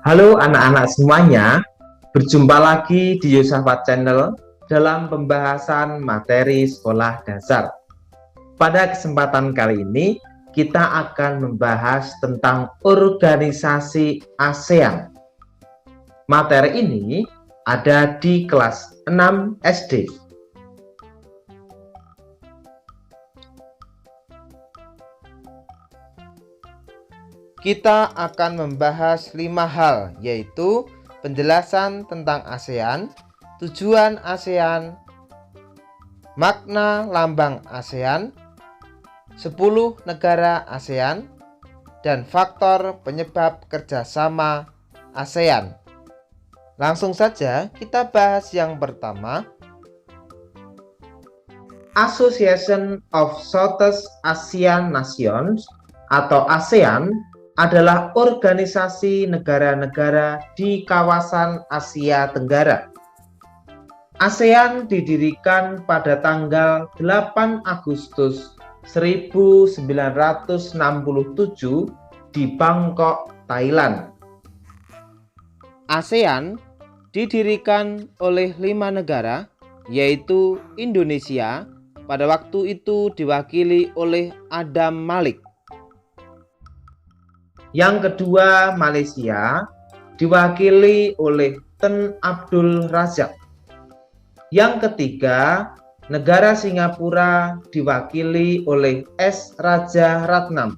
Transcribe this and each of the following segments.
Halo anak-anak semuanya, berjumpa lagi di Yosafat Channel dalam pembahasan materi sekolah dasar. Pada kesempatan kali ini, kita akan membahas tentang organisasi ASEAN. Materi ini ada di kelas 6 SD. Kita akan membahas 5 hal, yaitu penjelasan tentang ASEAN, tujuan ASEAN, makna lambang ASEAN, 10 negara ASEAN, dan faktor penyebab kerjasama ASEAN. Langsung saja kita bahas yang pertama. Association of Southeast Asian Nations atau ASEAN adalah organisasi negara-negara di kawasan Asia Tenggara. ASEAN didirikan pada tanggal 8 Agustus 1967 di Bangkok, Thailand. ASEAN didirikan oleh 5 negara, yaitu Indonesia, pada waktu itu diwakili oleh Adam Malik. Yang kedua, Malaysia diwakili oleh Tun Abdul Razak. Yang ketiga, negara Singapura diwakili oleh S. Raja Ratnam.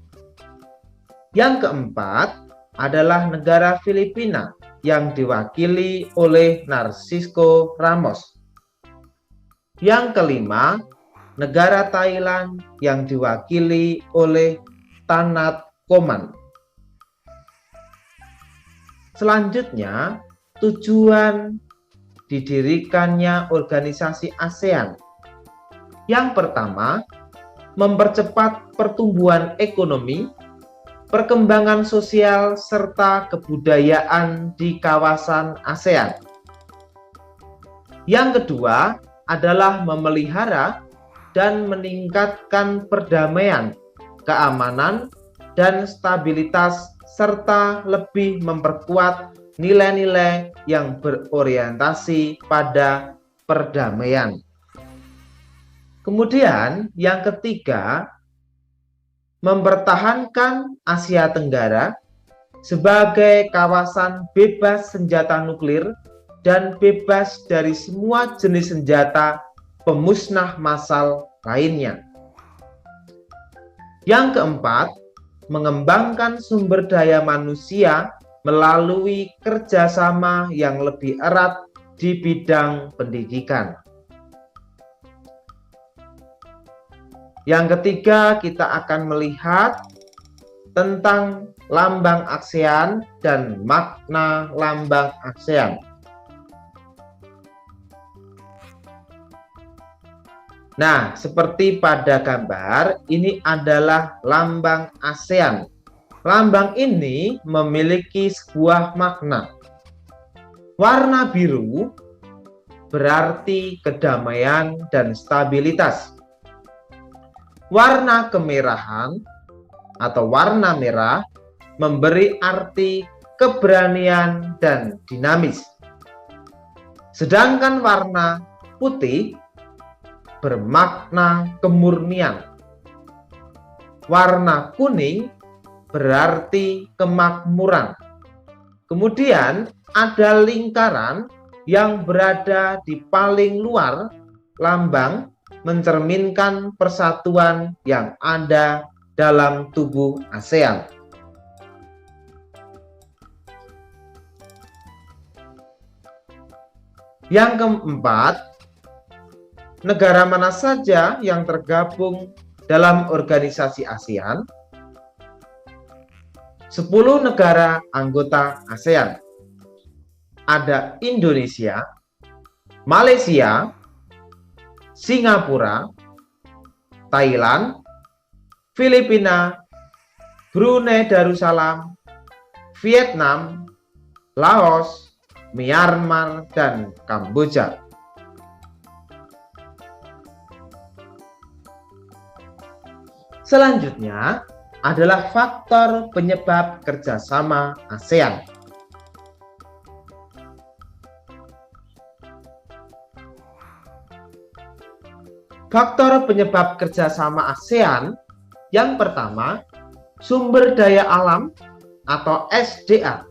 Yang keempat adalah negara Filipina yang diwakili oleh Narcisco Ramos. Yang kelima, negara Thailand yang diwakili oleh Tanat Koman. Selanjutnya, tujuan didirikannya organisasi ASEAN. Yang pertama, mempercepat pertumbuhan ekonomi, perkembangan sosial, serta kebudayaan di kawasan ASEAN. Yang kedua adalah memelihara dan meningkatkan perdamaian, keamanan, dan stabilitas, serta lebih memperkuat nilai-nilai yang berorientasi pada perdamaian. Kemudian yang ketiga, mempertahankan Asia Tenggara sebagai kawasan bebas senjata nuklir dan bebas dari semua jenis senjata pemusnah massal lainnya. Yang keempat, mengembangkan sumber daya manusia melalui kerjasama yang lebih erat di bidang pendidikan. Yang ketiga, kita akan melihat tentang lambang ASEAN dan makna lambang ASEAN. Nah, seperti pada gambar, ini adalah lambang ASEAN. Lambang ini memiliki sebuah makna. Warna biru berarti kedamaian dan stabilitas. Warna kemerahan atau warna merah memberi arti keberanian dan dinamis. Sedangkan warna putih bermakna kemurnian. Warna kuning berarti kemakmuran. Kemudian ada lingkaran yang berada di paling luar lambang mencerminkan persatuan yang ada dalam tubuh ASEAN. Yang keempat, negara mana saja yang tergabung dalam organisasi ASEAN? 10 negara anggota ASEAN. Ada Indonesia, Malaysia, Singapura, Thailand, Filipina, Brunei Darussalam, Vietnam, Laos, Myanmar, dan Kamboja. Selanjutnya adalah faktor penyebab kerjasama ASEAN. Faktor penyebab kerjasama ASEAN yang pertama, sumber daya alam atau SDA.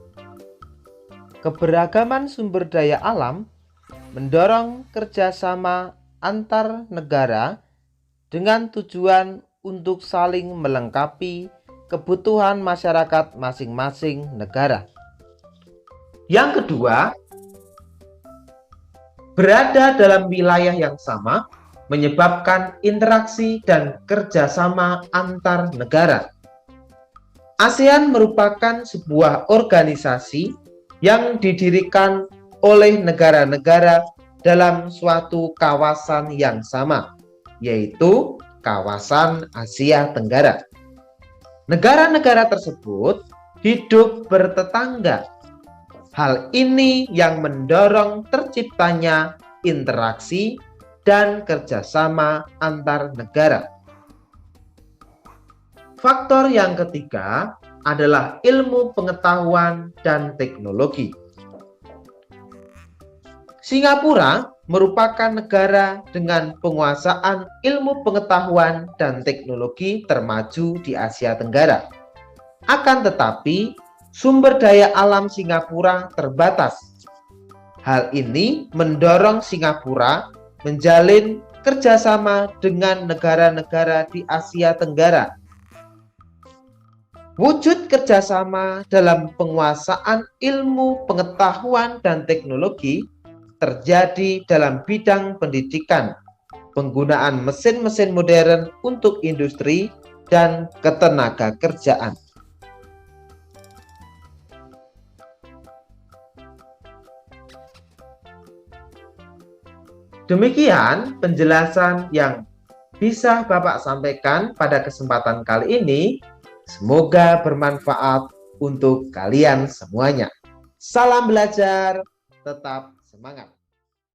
Keberagaman sumber daya alam mendorong kerjasama antar negara dengan tujuan untuk saling melengkapi kebutuhan masyarakat masing-masing negara. Yang kedua, berada dalam wilayah yang sama menyebabkan interaksi dan kerjasama antar negara. ASEAN merupakan sebuah organisasi yang didirikan oleh negara-negara dalam suatu kawasan yang sama, yaitu kawasan Asia Tenggara. Negara-negara tersebut hidup bertetangga. Hal ini yang mendorong terciptanya interaksi dan kerjasama antar negara. Faktor yang ketiga adalah ilmu pengetahuan dan teknologi. Singapura merupakan negara dengan penguasaan ilmu pengetahuan dan teknologi termaju di Asia Tenggara. Akan tetapi, sumber daya alam Singapura terbatas. Hal ini mendorong Singapura menjalin kerjasama dengan negara-negara di Asia Tenggara. Wujud kerjasama dalam penguasaan ilmu pengetahuan dan teknologi terjadi dalam bidang pendidikan, penggunaan mesin-mesin modern untuk industri, dan ketenaga kerjaan. Demikian penjelasan yang bisa Bapak sampaikan pada kesempatan kali ini. Semoga bermanfaat untuk kalian semuanya. Salam belajar, tetap semangat.